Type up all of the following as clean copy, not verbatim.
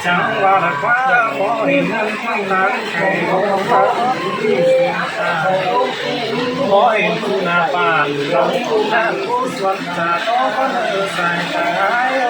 chẳng qua là quá có hình không đáng ngày hôm có hình là bàn lòng nan xuân là đó có nơi dài thái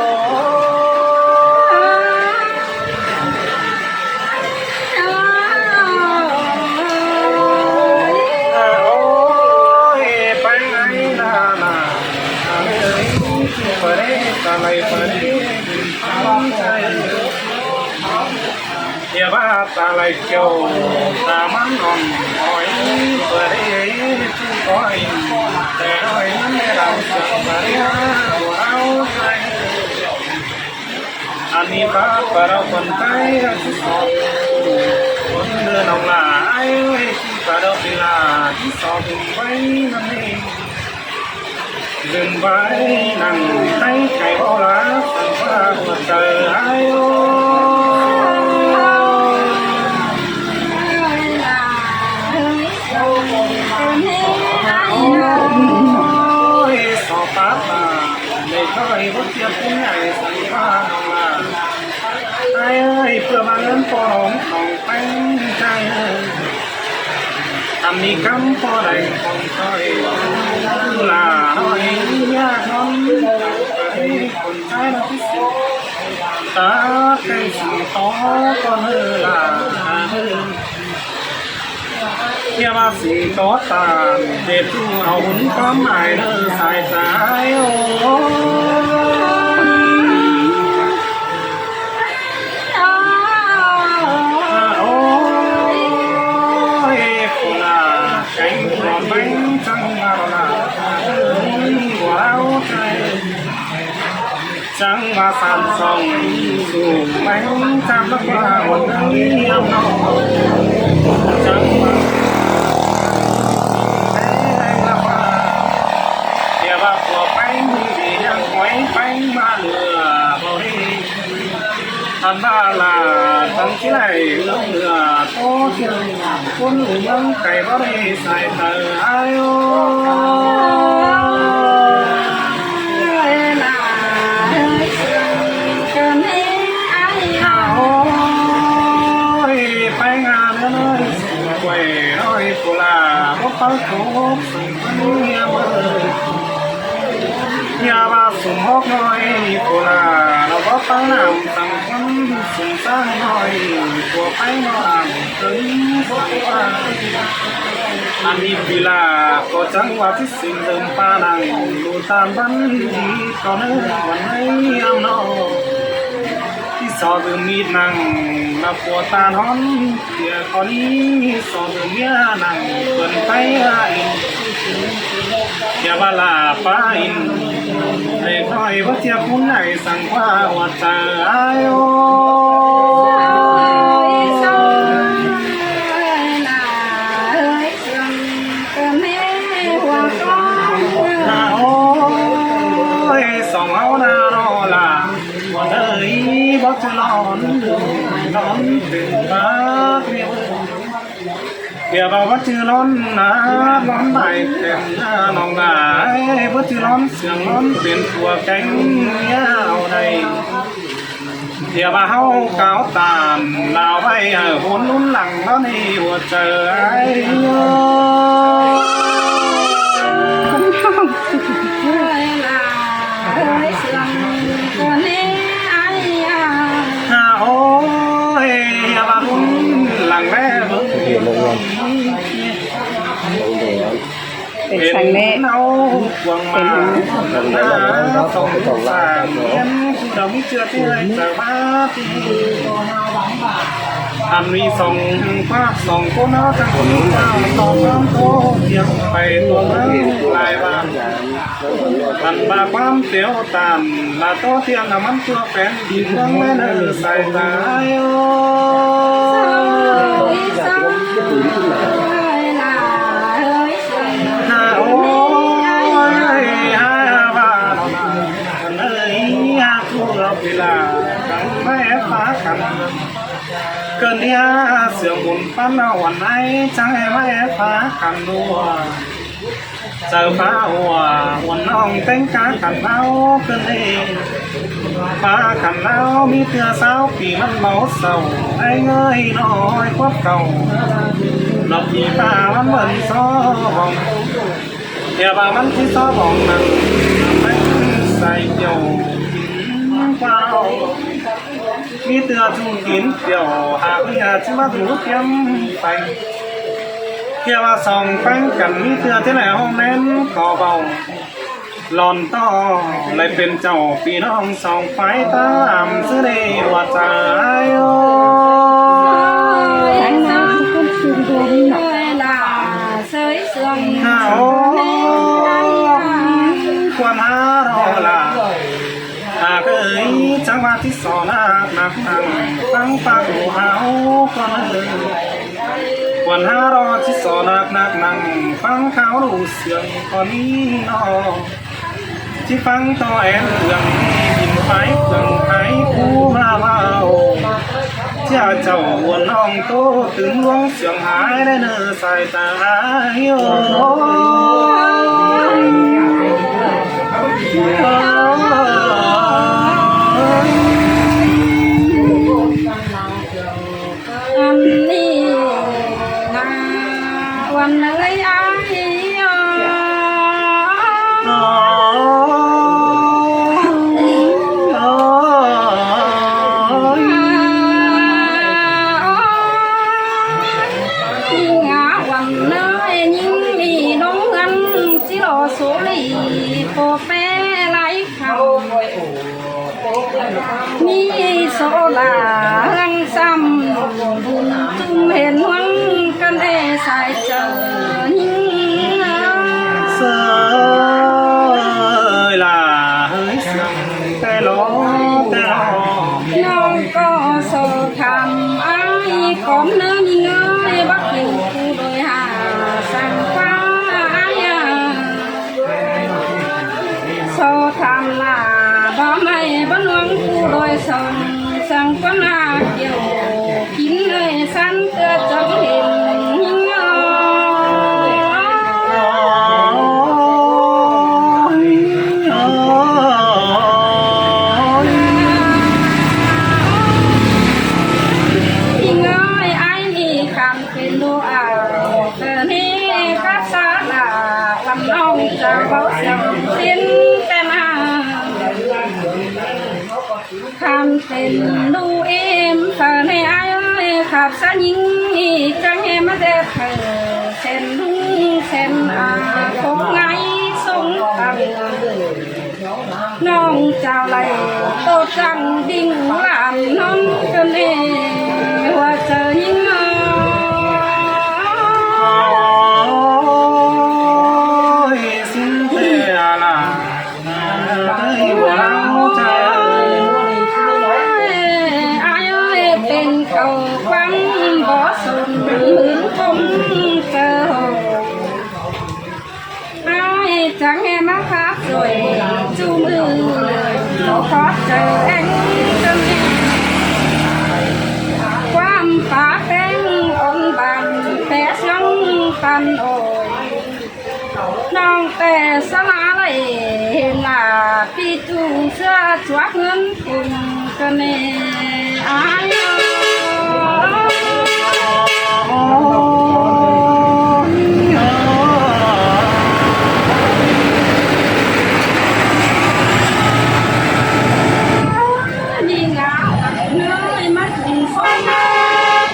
ya ba ta lại chiều ta mắng ngon hỏi vừa đây coi để hỏi nó làm sao mà của áo tay anh đi ba vào phần tay con đưa lòng là ai ơi và đâu thì là chỉ so cùng với năm nay đừng vai nằm thấy cây bao lá phần qua một trời ai ôi so phát là để cho thầy bất chấp cũng ngày xảy ra là ai ơi vừa mang lên phò nóng lòng bánh trai anh đi cắm phò đầy còn thôi là nói nhạc ngon còn trái nó thích ta cái gì to còn hơn là hơn nhà bác sĩ có tàn để tu hậu hứng có mãi nợ xài trái ôi là cánh gió bánh trăng vào là của áo trai trăng và sàn sông dù bánh trăm nó qua một ngày ấm nồng trăng và bánh ba lừa bồi thành ra là thằng cái này lông lừa có thiên con lưng cày vào đây xài tờ ai ôi bánh ăn nó nói quẩy nói của là có bao cố sừng nhà mơ nhà ba sùng hốc nói của là nó có tăng làm tăng con sùng sang nói của phải nó làm cứng anh đi vì là có chẳng qua thích sinh đừng pa nàng luôn tan bắn đi có nơi vẫn ấy em nóที่สอดมีดนังนับตัวตาน้อนเดี๋ยวตอนนี้สอดเมียนังเปิดไปอย่าว่าลาไปไอ้คอยว่าเทียบคุณไหนสั่งว่าว่าเจอไอ้โอ้สองเอาหน้ารอละว่าเอ้ยบ่จะร้อนถึงฟ้าเดี๋ยวว่าจะร้อนนะร้อนไหนเต็มหน้าน้องหน้าว่าจะร้อนเสียงร้อนเป็นตัวแข็งยาวในเดี๋ยวว่าเฮาเก่าตามลาวไว้โหนลุ้นหลังแล้วนี่หัวเจอไอ้เป็นสังเล่เป็นส่งสารเราไม่เชื่อที่เลยแต่ว่าที่อันมีส่งภาพส่งคนเอาจากคนเอาตอนน้ำโตเทียบไปตัวนั้นลายบ้านอันบาความเสียวตามลาโตเทียมน้ำมันตัวแฟนดีเรื่องแม่เนื้อใส่ตายเวลาตั้งแม่ฟ้าขันเกินที่เสือหมุนปั้นวันไหนจังให้แม่ฟ้าขันดัวเจอฟ้าหัววันน้องเต้นกาขันเอาเกินเอง ฟ้าขันแล้วมีเตือสาวปีมันเมาเศร้าไอ้เงยน้อยควบเก่าดอกที่ตามันเหมือนซ้อบองเดี๋ยวว่ามันที่ซ้อบองนั่นไม่ใส่เกี่ยวเปล่ามีเตือจุงกินเดี๋ยวหากอยากจะมาถูเทียมไปเที่ยวว่าสองแป้งกันมีเตือที่ไหนห้องแน่นขอเบาหลอนต่อเลยเป็นเจ้าพี่น้องสองไฟตามซื้อในหัวใจโอ้ข้าวควรหารอละหากจังหวะที่สอนหนักตั้งปากหูหาวก็เลยควรหารอที่สอนหนักนั่งฟังเขาดูเสียงก่อนนี้นอที่ฟังต่อแอนเรื่องยินไปเรื่องไห้ผู้มาเมาเจ้าวนน้องโตถึงลวงเสียงหายได้เนื้อสายตาโอันนี้นาวันอะไรอ้số lì cô bé lấy khẩu mi số là lăng xăm buồn chung hẹn hoang căn đê xài chờ nhưng sơi là hơi sương cái ló nó có số thầm ai có nơi nhìn ơi bắt hiểu đôi hà sang qua so tham là đó mày vẫn luôn cu đôi sông sang con là kiểu kín người san cơ trong hình nhưng ơi ai đi khám tiền đồ ảo giờ này các xã là làm nông chào báo sông tiên tham tiền nu em thờ này ai ơi khắp xa những trăng em đẹp thờ sen lung sen phố ngay sông thằng nông chào lại tô trăng đinh làm non cơn nè hoa chờ những xin thề là ai ơi bên cầu quăng bỏ sồn hướng không cơ ai chẳng nghe mắt khác rồi chung nó khó chờ anh chân quam phá cánh ôn bàn té xuống tan ổi nong tè sa lá này là phi tu xưa chúa ngân cùng cái này ai đi ngáo nơi mắt phong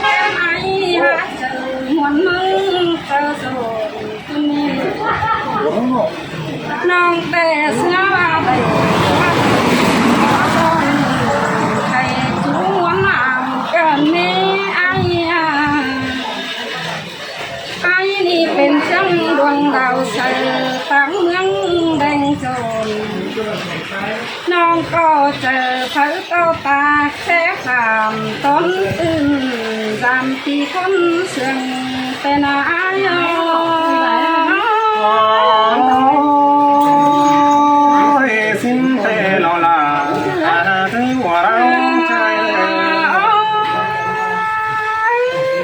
em ai hát chờ muốn mong chờ rồi nong tè xưa đây thầy chú muốn làm cần nè ai đi bên trong đoàn đào sờ tám nắng đen trồn non có chờ thấy tao ta sẽ làm tốn ưng làm thì con sương tên ai xin thề lo là thấy quả đang chạy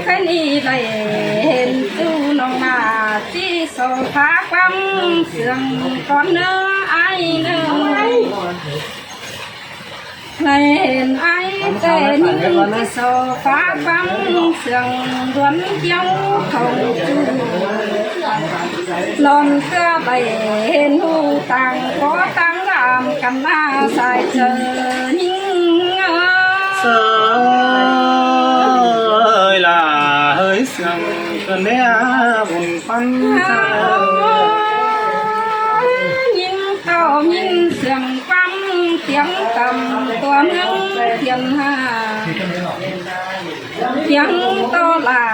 cái này đây hiện tu nông mà chỉ sầu phá quăng sương con nữa ai nữa เห็นไอ้แต่นิ่งที่โซฟาฟังเสียงดวนเกี้ยวเขาจูนอนเสื้อใบเห็นหูต่างก็ต่างรำกันหน้าใส่เจอนิ่งเสยล่ะเฮ้ยเสียงกันเนี้ยบุญพันเธอยิงเต่ายิงเสียงปั๊มเสียงต่ำตัวเมืองเทียนห้าเสียงโตลา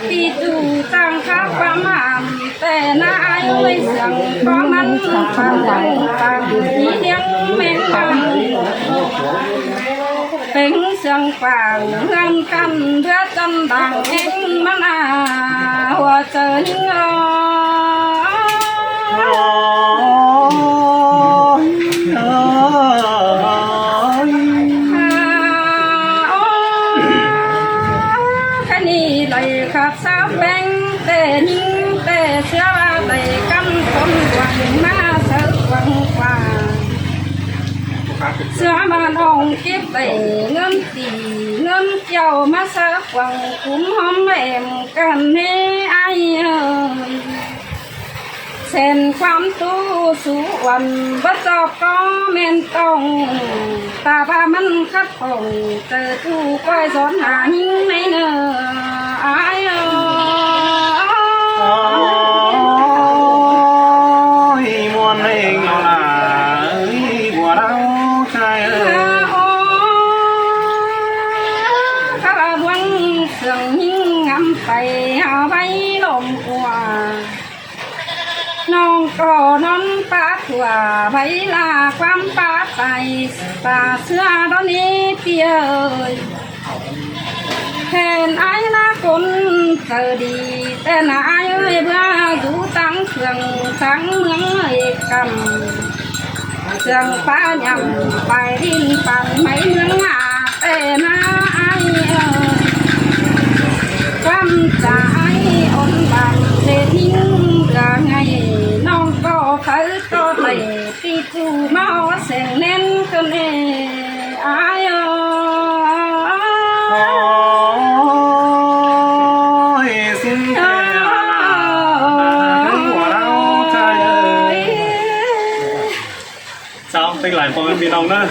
ปีจูจังคับประมาณแต่นายไม่เสียงก็มันฟังดังฟังอีเดียงแมงฟังเป็นเสียงฟังเรื่องกันเพื่อจำดังเองมานาหัวเจอยิงขับสาวแบงแต่ยิงแต่เชื่อว่าแต่กันคนหวังมาเสือหวังกว่าเสือมาลองเก็บไปเงินตีเงินเจ้ามาเสือหวังคุ้มหอมแหมกันให้ไอ้เส้นความตู้สู่วันบัดจอบก็เมนตองตาบ้ามันคัดของเจอตู้ก้อยสอนหาหิ้งในเนื้อไอ้มวนเองเอาล่ะบัวเราใจข้าวันเสื่องหิ้งงำไปเอาไว้ลมกัวน้องก็นอนปาถั่วไว้ลาความปาไปตาเสื้อตอนนี้เปียเห็นไอ้ละคนเจอดีแต่นายเอ้ยเบื่ออยู่ตั้งเครื่องตั้งเมืองเอ้ยกำเสียงป้าหยำไปดินปั่นไม่เมืองหาแต่นายความใจอ่อนบานเด็ดทิ้งเรื่องไงน้องก็เคยก็เลยตีจูมาเสียงเน้นกันเองไอ้เป็นหลายคนพี่น้องนะ